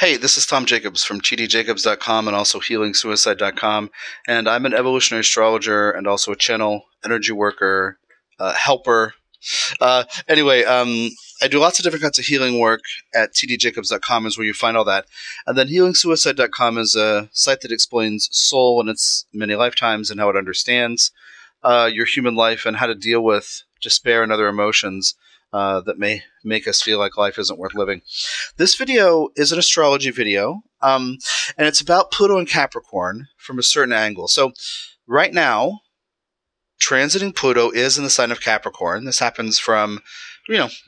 Hey, this is Tom Jacobs from tdjacobs.com and also healingsuicide.com, and I'm an evolutionary astrologer and also a channel energy worker, helper. I do lots of different kinds of healing work at tdjacobs.com is where you find all that. And then healingsuicide.com is a site that explains soul and its many lifetimes and how it understands your human life and how to deal with despair and other emotions that may make us feel like life isn't worth living. This video is an astrology video, and it's about Pluto and Capricorn from a certain angle. So right now, transiting Pluto is in the sign of Capricorn. This happens from,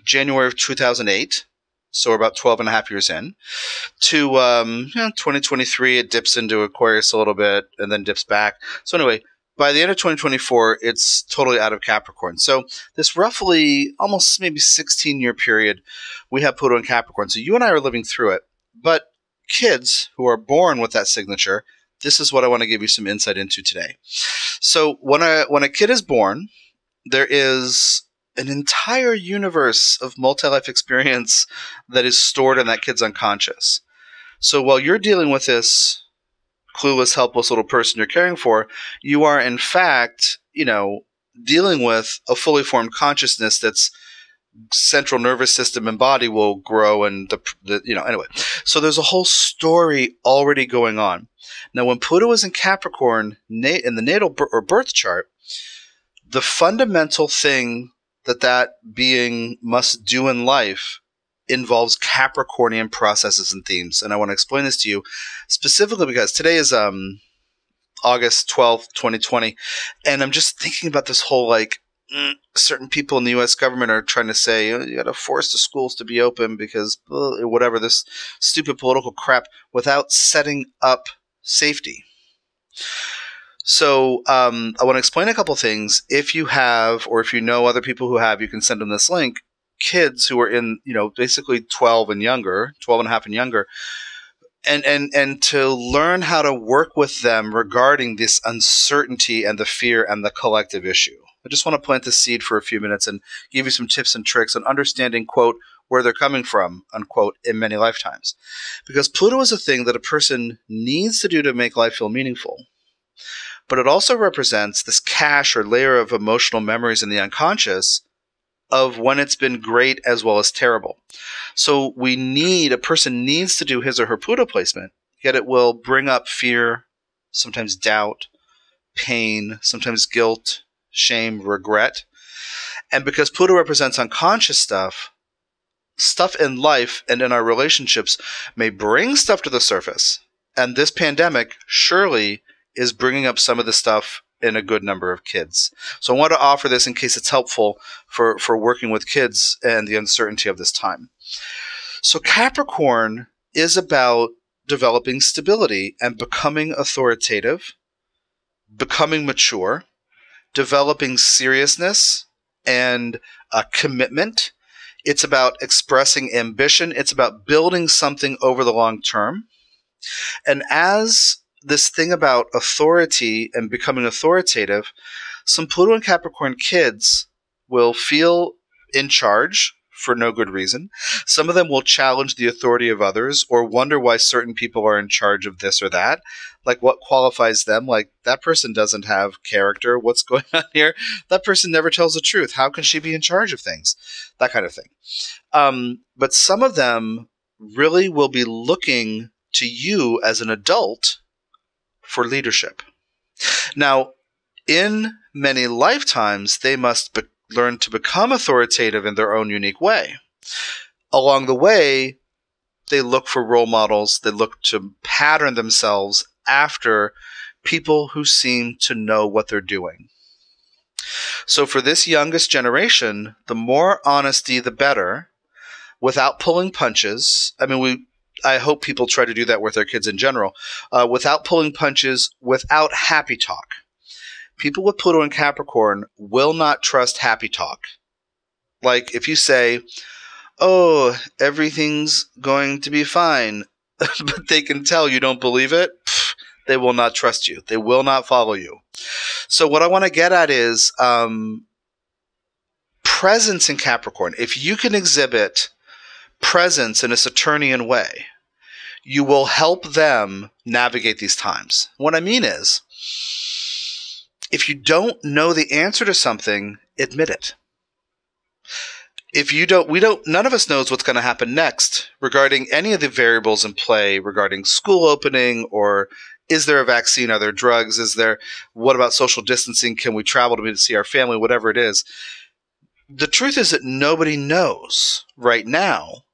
January of 2008, so we're about 12 and a half years in, to 2023. It dips into Aquarius a little bit and then dips back. So anyway, by the end of 2024, it's totally out of Capricorn. So this roughly almost maybe 16-year period, we have Pluto in Capricorn. So you and I are living through it. But kids who are born with that signature, this is what I want to give you some insight into today. So when a kid is born, there is an entire universe of multi-life experience that is stored in that kid's unconscious. So while you're dealing with this clueless, helpless little person you're caring for, you are in fact, dealing with a fully formed consciousness that's central nervous system and body will grow and anyway. So there's a whole story already going on. Now, when Pluto is in Capricorn in the natal or birth chart, the fundamental thing that being must do in life involves Capricornian processes and themes. And I want to explain this to you specifically because today is August 12th, 2020. And I'm just thinking about this whole certain people in the U.S. government are trying to say, you got to force the schools to be open because whatever, this stupid political crap without setting up safety. So I want to explain a couple things. If you have, or if you know other people who have, you can send them this link. Kids who are in, basically 12 and younger, 12 and a half and younger, and to learn how to work with them regarding this uncertainty and the fear and the collective issue. I just want to plant the seed for a few minutes and give you some tips and tricks on understanding, quote, where they're coming from, unquote, in many lifetimes. Because Pluto is a thing that a person needs to do to make life feel meaningful. But it also represents this cache or layer of emotional memories in the unconscious of when it's been great as well as terrible. So a person needs to do his or her Pluto placement, yet it will bring up fear, sometimes doubt, pain, sometimes guilt, shame, regret. And because Pluto represents unconscious stuff in life and in our relationships may bring stuff to the surface. And this pandemic surely is bringing up some of the stuff in a good number of kids. So I want to offer this in case it's helpful for working with kids and the uncertainty of this time. So Capricorn is about developing stability and becoming authoritative, becoming mature, developing seriousness and commitment. It's about expressing ambition. It's about building something over the long term. And as this thing about authority and becoming authoritative, some Pluto and Capricorn kids will feel in charge for no good reason. Some of them will challenge the authority of others or wonder why certain people are in charge of this or that. Like, what qualifies them? Like, that person doesn't have character. What's going on here? That person never tells the truth. How can she be in charge of things? That kind of thing. But some of them really will be looking to you as an adult for leadership. Now, in many lifetimes, they must learn to become authoritative in their own unique way. Along the way, they look for role models. They look to pattern themselves after people who seem to know what they're doing. So for this youngest generation, the more honesty, the better, without pulling punches. I hope people try to do that with their kids in general, without pulling punches, without happy talk. People with Pluto and Capricorn will not trust happy talk. Like if you say, oh, everything's going to be fine, but they can tell you don't believe it, they will not trust you. They will not follow you. So what I want to get at is presence in Capricorn. If you can exhibit presence in a Saturnian way, you will help them navigate these times. What I mean is, if you don't know the answer to something, admit it. If you don't, none of us knows what's going to happen next regarding any of the variables in play regarding school opening, or is there a vaccine? Are there drugs? What about social distancing? Can we travel to see our family? Whatever it is. The truth is that nobody knows right now,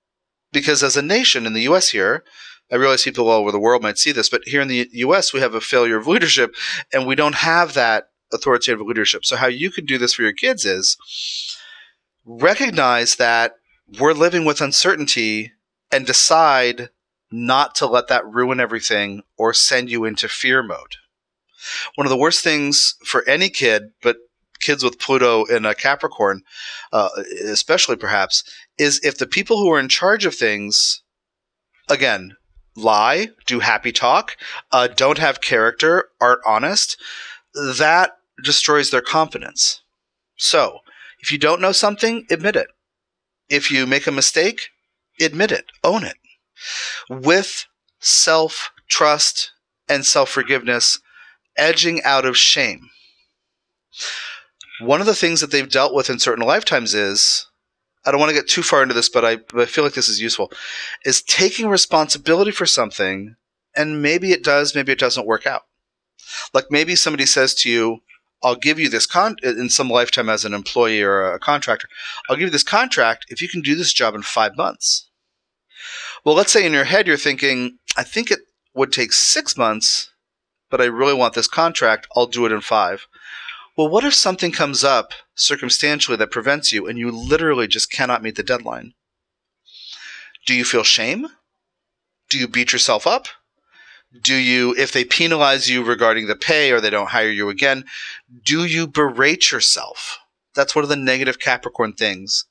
because as a nation in the U.S. here, I realize people all over the world might see this, but here in the U.S. we have a failure of leadership, and we don't have that authoritative leadership. So how you can do this for your kids is recognize that we're living with uncertainty and decide not to let that ruin everything or send you into fear mode. One of the worst things for any kid, but kids with Pluto in a Capricorn, especially perhaps, is if the people who are in charge of things, again, lie, do happy talk, don't have character, aren't honest, that destroys their confidence. So, if you don't know something, admit it. If you make a mistake, admit it. Own it. With self-trust and self-forgiveness, edging out of shame. One of the things that they've dealt with in certain lifetimes is, I don't want to get too far into this, but I feel like this is useful, is taking responsibility for something, and maybe it does, maybe it doesn't work out. Like maybe somebody says to you, I'll give you this in some lifetime as an employee or a contractor, I'll give you this contract if you can do this job in 5 months. Well, let's say in your head you're thinking, I think it would take 6 months, but I really want this contract, I'll do it in 5. Well, what if something comes up circumstantially that prevents you and you literally just cannot meet the deadline? Do you feel shame? Do you beat yourself up? Do you, if they penalize you regarding the pay or they don't hire you again, do you berate yourself? That's one of the negative Capricorn things.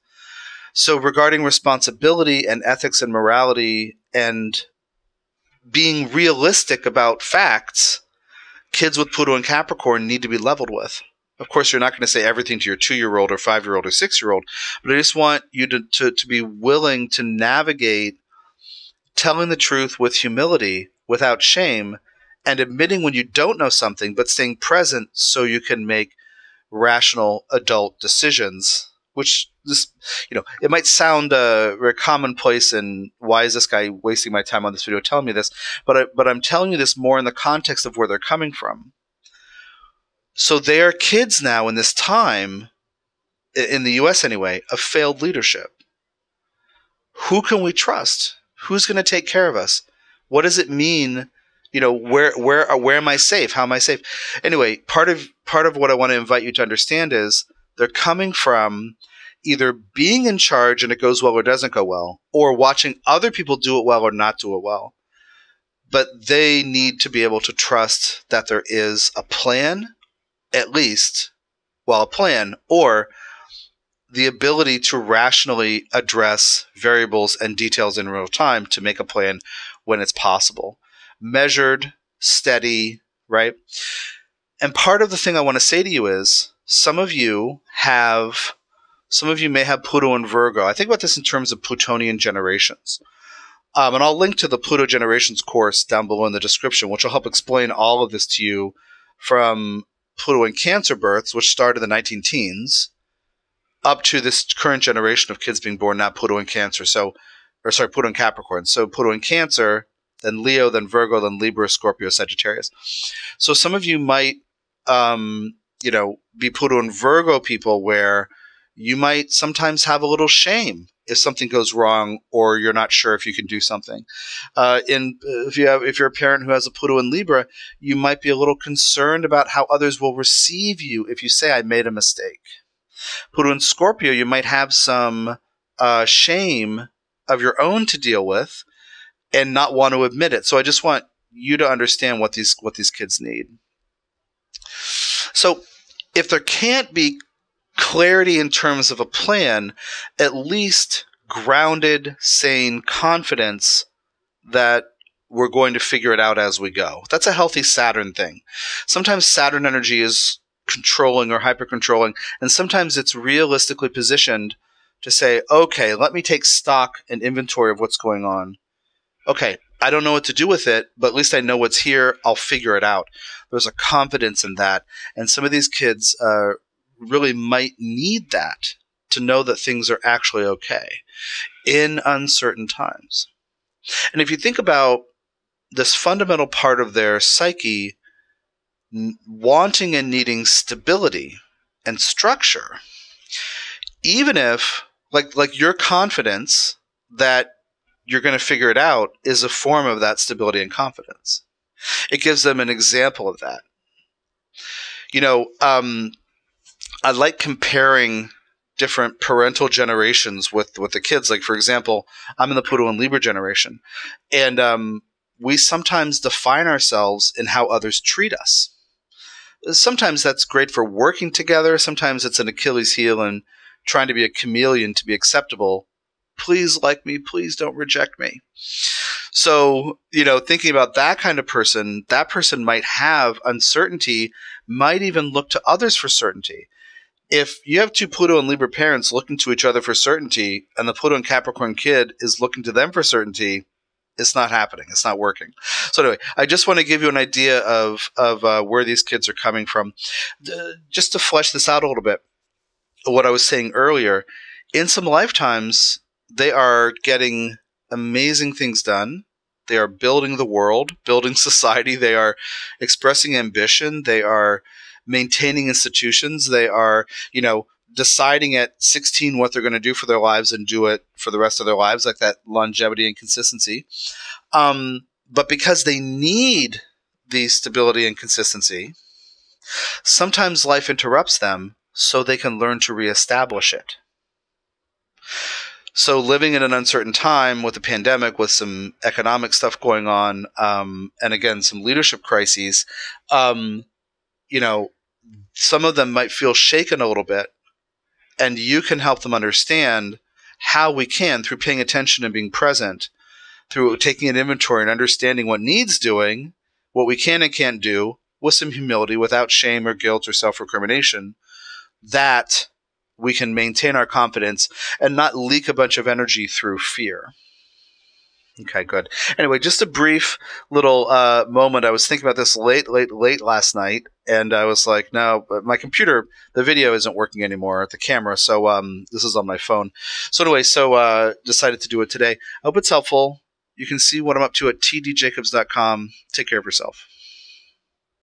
So regarding responsibility and ethics and morality and being realistic about facts, kids with Pluto and Capricorn need to be leveled with. Of course, you're not going to say everything to your 2-year-old or 5-year-old or 6-year-old, but I just want you to be willing to navigate telling the truth with humility, without shame, and admitting when you don't know something, but staying present so you can make rational adult decisions, which it might sound very commonplace and why is this guy wasting my time on this video telling me this, but I'm telling you this more in the context of where they're coming from. So they are kids now in this time, in the U.S. anyway, of failed leadership. Who can we trust? Who's going to take care of us? What does it mean? Where am I safe? How am I safe? Anyway, part of what I want to invite you to understand is they're coming from either being in charge and it goes well or doesn't go well, or watching other people do it well or not do it well. But they need to be able to trust that there is a plan, at least, a plan, or the ability to rationally address variables and details in real time to make a plan when it's possible. Measured, steady, right? And part of the thing I want to say to you is some of you may have Pluto and Virgo. I think about this in terms of Plutonian generations. And I'll link to the Pluto Generations course down below in the description, which will help explain all of this to you from Pluto and Cancer births, which started in the 19-teens, up to this current generation of kids being born now Pluto and Cancer. Pluto and Capricorn. So Pluto and Cancer, then Leo, then Virgo, then Libra, Scorpio, Sagittarius. So some of you might, be Pluto and Virgo people where you might sometimes have a little shame if something goes wrong or you're not sure if you can do something. If you're a parent who has a Pluto in Libra, you might be a little concerned about how others will receive you if you say, I made a mistake. Pluto in Scorpio, you might have some shame of your own to deal with and not want to admit it. So I just want you to understand what these kids need. So if there can't be clarity in terms of a plan, at least grounded, sane confidence that we're going to figure it out as we go. That's a healthy Saturn thing. Sometimes Saturn energy is controlling or hyper-controlling, and sometimes it's realistically positioned to say, okay, let me take stock and inventory of what's going on. Okay, I don't know what to do with it, but at least I know what's here. I'll figure it out. There's a confidence in that. And some of these kids really might need that to know that things are actually okay in uncertain times. And if you think about this fundamental part of their psyche, wanting and needing stability and structure, even if, like your confidence that you're going to figure it out is a form of that stability and confidence. It gives them an example of that. I like comparing different parental generations with the kids. Like, for example, I'm in the Pluto and Libra generation, and we sometimes define ourselves in how others treat us. Sometimes that's great for working together. Sometimes it's an Achilles heel and trying to be a chameleon to be acceptable. Please like me. Please don't reject me. So, thinking about that kind of person, that person might have uncertainty, might even look to others for certainty. If you have two Pluto and Libra parents looking to each other for certainty, and the Pluto and Capricorn kid is looking to them for certainty, it's not happening. It's not working. So anyway, I just want to give you an idea of where these kids are coming from. Just to flesh this out a little bit, what I was saying earlier, in some lifetimes, they are getting amazing things done. They are building the world, building society. They are expressing ambition. They are maintaining institutions. They are, deciding at 16 what they're going to do for their lives and do it for the rest of their lives, like that longevity and consistency. But because they need the stability and consistency, sometimes life interrupts them so they can learn to reestablish it. So living in an uncertain time with a pandemic, with some economic stuff going on, and again, some leadership crises, some of them might feel shaken a little bit, and you can help them understand how we can, through paying attention and being present, through taking an inventory and understanding what needs doing, what we can and can't do, with some humility, without shame or guilt or self-recrimination, that we can maintain our confidence and not leak a bunch of energy through fear. Okay, good. Anyway, just a brief little moment. I was thinking about this late last night, and I was like, no, but my computer, the video isn't working anymore, the camera, so this is on my phone. So anyway, decided to do it today. I hope it's helpful. You can see what I'm up to at tdjacobs.com. Take care of yourself.